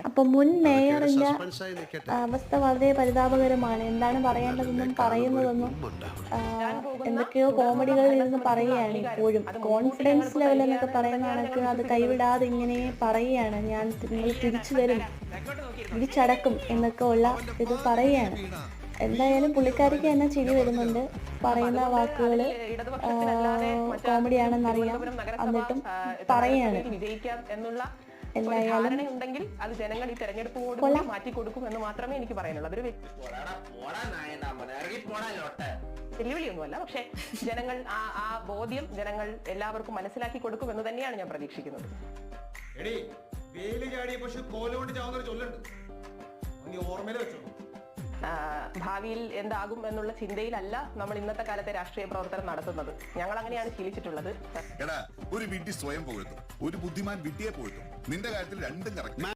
അപ്പൊ മുൻ മേയറിന്റെ അവസ്ഥ വളരെ പരിതാപകരമാണ്. എന്താണ് പറയേണ്ടതെന്നും പറയുന്നതെന്നും എന്തൊക്കെയോ കോമഡികളിൽ നിന്ന് പറയുകയാണ്. ഇപ്പോഴും കോൺഫിഡൻസ് ലെവൽ എന്നൊക്കെ പറയുന്ന കണക്ക് അത് കൈവിടാതെ ഇങ്ങനെ പറയുകയാണ്. ഞാൻ നിങ്ങൾ തിരിച്ചു വരും, തിരിച്ചടക്കും എന്നൊക്കെ ഉള്ള ഇത് പറയുകയാണ്. എന്തായാലും പുള്ളിക്കാരിക്ക് തന്നെ ചിരി വരുന്നുണ്ട്. പറയുന്ന വാക്കുകൾ കോമഡിയാണെന്നറിയാം, എന്നിട്ടും പറയാണ്. എന്തായാലും അത് ജനങ്ങൾ ഈ തെരഞ്ഞെടുപ്പോട് മാറ്റി കൊടുക്കും എന്ന് മാത്രമേ എനിക്ക് പറയാനുള്ളൂ. അതൊരു വെല്ലുവിളിയൊന്നുമല്ല, പക്ഷെ ജനങ്ങൾ ആ ബോധ്യം ജനങ്ങൾ എല്ലാവർക്കും മനസ്സിലാക്കി കൊടുക്കും എന്ന് തന്നെയാണ് ഞാൻ പ്രതീക്ഷിക്കുന്നത്. ഭാവിയിൽ എന്താകും എന്നുള്ള ചിന്തയിലല്ല നമ്മൾ ഇന്നത്തെ കാലത്തെ രാഷ്ട്രീയ പ്രവർത്തനം നടത്തുന്നത്. ഞങ്ങൾ അങ്ങനെയാണ് ശീലിച്ചിട്ടുള്ളത്. ഒരു വിഡ്ഢി സ്വയം പോകത്തും, ഒരു ബുദ്ധിമാൻ വിഡ്ഢിയെ പോകത്തും. നിന്റെ കാര്യത്തിൽ രണ്ടും കറക്റ്റ്.